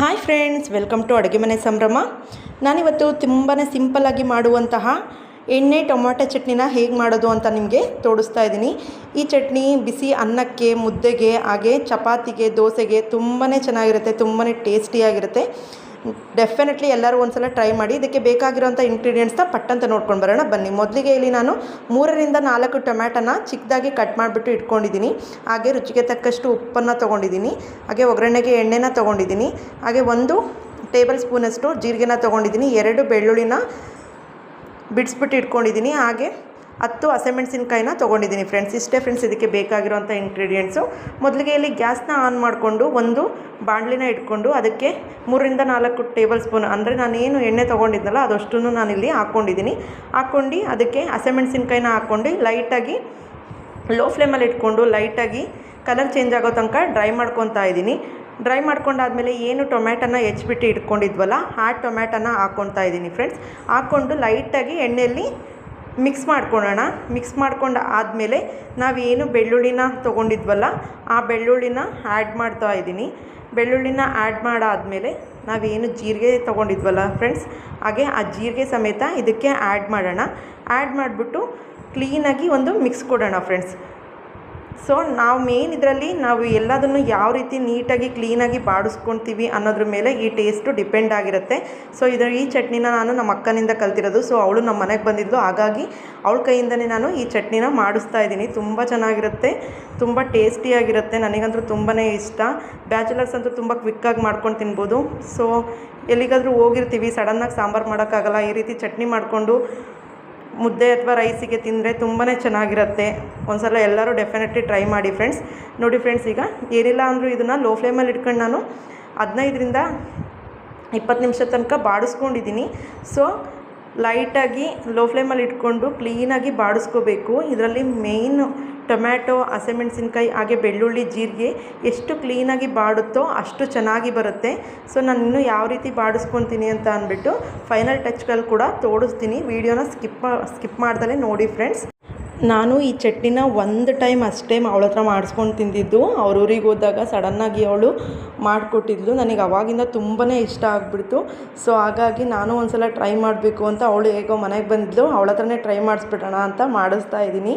Hi friends, welcome to ಅಡುಗೆ ಮನೆ ಸಂಭ್ರಮ. ನಾನಿವತ್ತು ತುಂಬಾ ಸಿಂಪಲ್ಲಾಗಿ ಮಾಡುವಂತಹ ಎಣ್ಣೆ ಟೊಮಾಟೊ ಚಟ್ನಿನ ಹೇಗೆ ಮಾಡೋದು ಅಂತ ನಿಮಗೆ ತೋರಿಸ್ತಾ ಇದ್ದೀನಿ. ಈ ಚಟ್ನಿ ಬಿಸಿ ಅನ್ನಕ್ಕೆ, ಮುದ್ದೆಗೆ, ಹಾಗೆ ಚಪಾತಿಗೆ, ದೋಸೆಗೆ ತುಂಬಾ ಚೆನ್ನಾಗಿರುತ್ತೆ, ತುಂಬಾ ಟೇಸ್ಟಿಯಾಗಿರುತ್ತೆ. ಡೆಫಿನೆಟ್ಲಿ ಎಲ್ಲರೂ ಒಂದ್ಸಲ ಟ್ರೈ ಮಾಡಿ. ಇದಕ್ಕೆ ಬೇಕಾಗಿರೋಂಥ ಇಂಗ್ರೀಡಿಯೆಂಟ್ಸ್ನ ಪಟ್ಟಂತ ನೋಡ್ಕೊಂಡು ಬರೋಣ ಬನ್ನಿ. ಮೊದಲಿಗೆ ಇಲ್ಲಿ ನಾನು 3-4 ಟೊಮ್ಯಾಟೋನ ಚಿಕ್ಕದಾಗಿ ಕಟ್ ಮಾಡಿಬಿಟ್ಟು ಇಟ್ಕೊಂಡಿದ್ದೀನಿ. ಹಾಗೆ ರುಚಿಗೆ ತಕ್ಕಷ್ಟು ಉಪ್ಪನ್ನು ತೊಗೊಂಡಿದ್ದೀನಿ. ಹಾಗೆ ಒಗ್ಗರಣೆಗೆ ಎಣ್ಣೆನ ತೊಗೊಂಡಿದ್ದೀನಿ. ಹಾಗೆ 1 ಟೇಬಲ್ ಸ್ಪೂನಷ್ಟು ಜೀರಿಗೆನ ತೊಗೊಂಡಿದ್ದೀನಿ. 2 ಬೆಳ್ಳುಳ್ಳಿನ ಬಿಡಿಸ್ಬಿಟ್ಟು ಇಟ್ಕೊಂಡಿದ್ದೀನಿ. ಹಾಗೆ 10 ಹಸಿಮೆಣಸಿನ್ಕಾಯಿನ ತೊಗೊಂಡಿದ್ದೀನಿ ಫ್ರೆಂಡ್ಸ್. ಇಷ್ಟೇ ಫ್ರೆಂಡ್ಸ್ ಇದಕ್ಕೆ ಬೇಕಾಗಿರೋಂಥ ಇಂಗ್ರೀಡಿಯೆಂಟ್ಸು. ಮೊದಲಿಗೆ ಇಲ್ಲಿ ಗ್ಯಾಸ್ನ ಆನ್ ಮಾಡಿಕೊಂಡು ಒಂದು ಬಾಣಲಿನ ಇಟ್ಕೊಂಡು ಅದಕ್ಕೆ 3-4 ಟೇಬಲ್ ಸ್ಪೂನ್ ಅಂದರೆ ನಾನೇನು ಎಣ್ಣೆ ತೊಗೊಂಡಿದ್ದಲ್ಲ ಅದಷ್ಟನ್ನು ನಾನಿಲ್ಲಿ ಹಾಕ್ಕೊಂಡಿದ್ದೀನಿ. ಹಾಕ್ಕೊಂಡು ಅದಕ್ಕೆ ಹಸಿಮೆಣಸಿನ್ಕಾಯಿನ ಹಾಕ್ಕೊಂಡು ಲೈಟಾಗಿ ಲೋ ಫ್ಲೇಮಲ್ಲಿ ಇಟ್ಕೊಂಡು ಲೈಟಾಗಿ ಕಲರ್ ಚೇಂಜ್ ಆಗೋ ತನಕ ಡ್ರೈ ಮಾಡ್ಕೊತಾ ಇದ್ದೀನಿ. ಡ್ರೈ ಮಾಡ್ಕೊಂಡಾದಮೇಲೆ ಏನು ಟೊಮ್ಯಾಟೋನ ಹೆಚ್ಚಿಬಿಟ್ಟು ಇಟ್ಕೊಂಡಿದ್ವಲ್ಲ ಆ ಟೊಮ್ಯಾಟೋನ ಹಾಕ್ಕೊತಾ ಇದ್ದೀನಿ ಫ್ರೆಂಡ್ಸ್. ಹಾಕ್ಕೊಂಡು ಲೈಟಾಗಿ ಎಣ್ಣೆಯಲ್ಲಿ ಮಿಕ್ಸ್ ಮಾಡ್ಕೊಳ್ಳೋಣ. ಮಿಕ್ಸ್ ಮಾಡ್ಕೊಂಡು ಆದಮೇಲೆ ನಾವೇನು ಬೆಳ್ಳುಳ್ಳಿನ ತೊಗೊಂಡಿದ್ವಲ್ಲ ಆ ಬೆಳ್ಳುಳ್ಳಿನ ಆ್ಯಡ್ ಮಾಡ್ತಾ ಇದ್ದೀನಿ. ಬೆಳ್ಳುಳ್ಳಿನ ಆ್ಯಡ್ ಮಾಡಾದಮೇಲೆ ನಾವೇನು ಜೀರಿಗೆ ತೊಗೊಂಡಿದ್ವಲ್ಲ ಫ್ರೆಂಡ್ಸ್, ಹಾಗೆ ಆ ಜೀರಿಗೆ ಸಮೇತ ಇದಕ್ಕೆ ಆ್ಯಡ್ ಮಾಡೋಣ. ಆ್ಯಡ್ ಮಾಡಿಬಿಟ್ಟು ಕ್ಲೀನಾಗಿ ಒಂದು ಮಿಕ್ಸ್ ಕೊಡೋಣ ಫ್ರೆಂಡ್ಸ್. ಸೊ ನಾವು ಮೇನ್ ಇದರಲ್ಲಿ ನಾವು ಎಲ್ಲದನ್ನು ಯಾವ ರೀತಿ ನೀಟಾಗಿ ಕ್ಲೀನಾಗಿ ಬಾಡಿಸ್ಕೊಳ್ತೀವಿ ಅನ್ನೋದ್ರ ಮೇಲೆ ಈ ಟೇಸ್ಟು ಡಿಪೆಂಡ್ ಆಗಿರುತ್ತೆ. ಸೊ ಈ ಚಟ್ನಿನ ನಾನು ನಮ್ಮ ಅಕ್ಕನಿಂದ ಕಲ್ತಿರೋದು. ಸೊ ಅವಳು ನಮ್ಮ ಮನೆಗೆ ಬಂದಿದ್ಲು, ಹಾಗಾಗಿ ಅವಳ ಕೈಯಿಂದನೇ ನಾನು ಈ ಚಟ್ನಿನ ಮಾಡಿಸ್ತಾ ಇದ್ದೀನಿ. ತುಂಬ ಚೆನ್ನಾಗಿರುತ್ತೆ, ತುಂಬ ಟೇಸ್ಟಿಯಾಗಿರುತ್ತೆ. ನನಗಂತೂ ತುಂಬಾ ಇಷ್ಟ. ಬ್ಯಾಚುಲರ್ಸ್ ಅಂತೂ ತುಂಬ ಕ್ವಿಕ್ಕಾಗಿ ಮಾಡ್ಕೊಂಡು ತಿನ್ಬೋದು. ಸೊ ಎಲ್ಲಿಗಾದರೂ ಹೋಗಿರ್ತೀವಿ, ಸಡನ್ನಾಗಿ ಸಾಂಬಾರು ಮಾಡೋಕ್ಕಾಗಲ್ಲ, ಈ ರೀತಿ ಚಟ್ನಿ ಮಾಡಿಕೊಂಡು ಮುದ್ದೆ ಅಥವಾ ರೈಸಿಗೆ ತಿಂದರೆ ತುಂಬಾ ಚೆನ್ನಾಗಿರುತ್ತೆ. ಒಂದ್ಸಲ ಎಲ್ಲರೂ ಡೆಫಿನೆಟ್ಲಿ ಟ್ರೈ ಮಾಡಿ ಫ್ರೆಂಡ್ಸ್. ನೋಡಿ ಫ್ರೆಂಡ್ಸ್, ಈಗ ಏನಿಲ್ಲ ಅಂದರೂ ಇದನ್ನು ಲೋ ಫ್ಲೇಮಲ್ಲಿ ಇಟ್ಕೊಂಡು ನಾನು 15-20 ನಿಮಿಷ ತನಕ ಬಾಡಿಸ್ಕೊಂಡಿದ್ದೀನಿ. ಸೊ ಲೈಟಾಗಿ ಲೋ ಫ್ಲೇಮಲ್ಲಿ ಇಟ್ಕೊಂಡು ಕ್ಲೀನಾಗಿ ಬಾಡಿಸ್ಕೋಬೇಕು. ಇದರಲ್ಲಿ ಮೇಯ್ನು ಟೊಮ್ಯಾಟೊ, ಹಸಿಮೆಣಸಿನ್ಕಾಯಿ ಹಾಗೆ ಬೆಳ್ಳುಳ್ಳಿ, ಜೀರಿಗೆ ಎಷ್ಟು ಕ್ಲೀನಾಗಿ ಬಾಡುತ್ತೋ ಅಷ್ಟು ಚೆನ್ನಾಗಿ ಬರುತ್ತೆ. ಸೊ ನಾನು ಇನ್ನೂ ಯಾವ ರೀತಿ ಬಾಡಿಸ್ಕೊತೀನಿ ಅಂತ ಅಂದ್ಬಿಟ್ಟು ಫೈನಲ್ ಟಚ್ಗಳು ಕೂಡ ತೋರಿಸ್ತೀನಿ. ವೀಡಿಯೋನ ಸ್ಕಿಪ್ ಮಾಡ್ದಲೇ ನೋಡಿ ಫ್ರೆಂಡ್ಸ್. ನಾನು ಈ ಚಟ್ನಿನ 1 ಟೈಮ್ ಅಷ್ಟೇ ಅವಳ ಹತ್ರ ಮಾಡಿಸ್ಕೊಂಡು ತಿಂದಿದ್ದು. ಅವ್ರ ಊರಿಗೆ ಹೋದಾಗ ಸಡನ್ನಾಗಿ ಅವಳು ಮಾಡಿಕೊಟ್ಟಿದ್ಲು. ನನಗೆ ಅವಾಗಿಂದ ತುಂಬಾ ಇಷ್ಟ ಆಗಿಬಿಡ್ತು. ಸೊ ಹಾಗಾಗಿ ನಾನು ಒಂದು ಸಲ ಟ್ರೈ ಮಾಡಬೇಕು ಅಂತ ಅವಳು ಹೇಗೋ ಮನೆಗೆ ಬಂದಿದ್ಲು, ಅವಳ ಹತ್ರನೇ ಟ್ರೈ ಮಾಡಿಸ್ಬಿಡೋಣ ಅಂತ ಮಾಡಿಸ್ತಾ ಇದ್ದೀನಿ.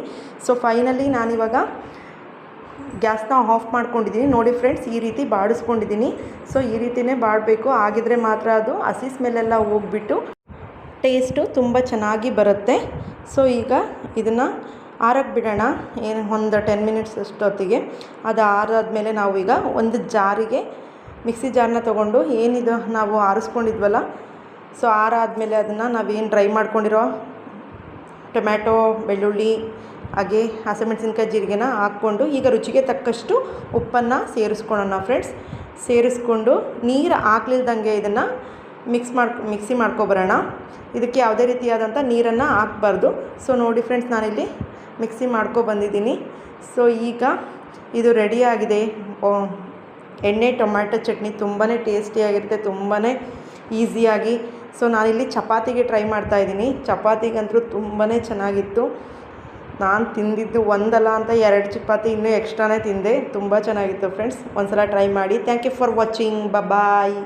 ಸೊ ಫೈನಲಿ ನಾನಿವಾಗ ಗ್ಯಾಸ್ನ ಆಫ್ ಮಾಡ್ಕೊಂಡಿದ್ದೀನಿ. ನೋಡಿ ಫ್ರೆಂಡ್ಸ್, ಈ ರೀತಿ ಬಾಡಿಸ್ಕೊಂಡಿದ್ದೀನಿ. ಸೊ ಈ ರೀತಿಯೇ ಬಾಡಬೇಕು, ಆಗಿದ್ರೆ ಮಾತ್ರ ಅದು ಹಸಿ ಸ್ಮೆಲ್ಲೆಲ್ಲ ಹೋಗ್ಬಿಟ್ಟು ಟೇಸ್ಟು ತುಂಬ ಚೆನ್ನಾಗಿ ಬರುತ್ತೆ. ಸೊ ಈಗ ಇದನ್ನು ಆರಕ್ಕೆ ಬಿಡೋಣ, ಏನು ಒಂದು 10 ಮಿನಿಟ್ಸ್ ಅಷ್ಟೊತ್ತಿಗೆ. ಅದು ಆರಾದಮೇಲೆ ನಾವು ಈಗ ಒಂದು ಜಾರಿಗೆ ಮಿಕ್ಸಿ ಜಾರನ್ನ ತೊಗೊಂಡು ಏನಿದು ನಾವು ಆರಿಸ್ಕೊಂಡಿದ್ವಲ್ಲ, ಸೊ ಆರಾದಮೇಲೆ ಅದನ್ನು ನಾವೇನು ಡ್ರೈ ಮಾಡ್ಕೊಂಡಿರೋ ಟೊಮ್ಯಾಟೊ, ಬೆಳ್ಳುಳ್ಳಿ ಹಾಗೆ ಹಸಿಮೆಣಸಿನ್ಕಾಯಿ, ಜೀರಿಗೆನ ಹಾಕ್ಕೊಂಡು ಈಗ ರುಚಿಗೆ ತಕ್ಕಷ್ಟು ಉಪ್ಪನ್ನು ಸೇರಿಸ್ಕೊಳ್ಳೋಣ ಫ್ರೆಂಡ್ಸ್. ಸೇರಿಸ್ಕೊಂಡು ನೀರು ಹಾಕ್ಲಿಲ್ದಂಗೆ ಇದನ್ನು ಮಿಕ್ಸಿ ಮಾಡ್ಕೊಬರೋಣ. ಇದಕ್ಕೆ ಯಾವುದೇ ರೀತಿಯಾದಂಥ ನೀರನ್ನು ಹಾಕಬಾರ್ದು. ಸೊ ನೋಡಿ ಫ್ರೆಂಡ್ಸ್, ನಾನಿಲ್ಲಿ ಮಿಕ್ಸಿ ಬಂದಿದ್ದೀನಿ. ಸೊ ಈಗ ಇದು ರೆಡಿಯಾಗಿದೆ. ಎಣ್ಣೆ ಟೊಮ್ಯಾಟೊ ಚಟ್ನಿ ತುಂಬಾ ಟೇಸ್ಟಿಯಾಗಿರುತ್ತೆ, ತುಂಬಾ ಈಸಿಯಾಗಿ. ಸೊ ನಾನಿಲ್ಲಿ ಚಪಾತಿಗೆ ಟ್ರೈ ಮಾಡ್ತಾಯಿದ್ದೀನಿ. ಚಪಾತಿಗಂತೂ ತುಂಬಾ ಚೆನ್ನಾಗಿತ್ತು. ನಾನು ತಿಂದಿದ್ದು ಒಂದಲ್ಲ ಅಂತ 2 ಚಪಾತಿ ಇನ್ನೂ ಎಕ್ಸ್ಟ್ರಾನೇ ತಿಂದೆ. ತುಂಬ ಚೆನ್ನಾಗಿತ್ತು ಫ್ರೆಂಡ್ಸ್. ಒಂದು ಸಲ ಟ್ರೈ ಮಾಡಿ. Thank you for watching. Bye.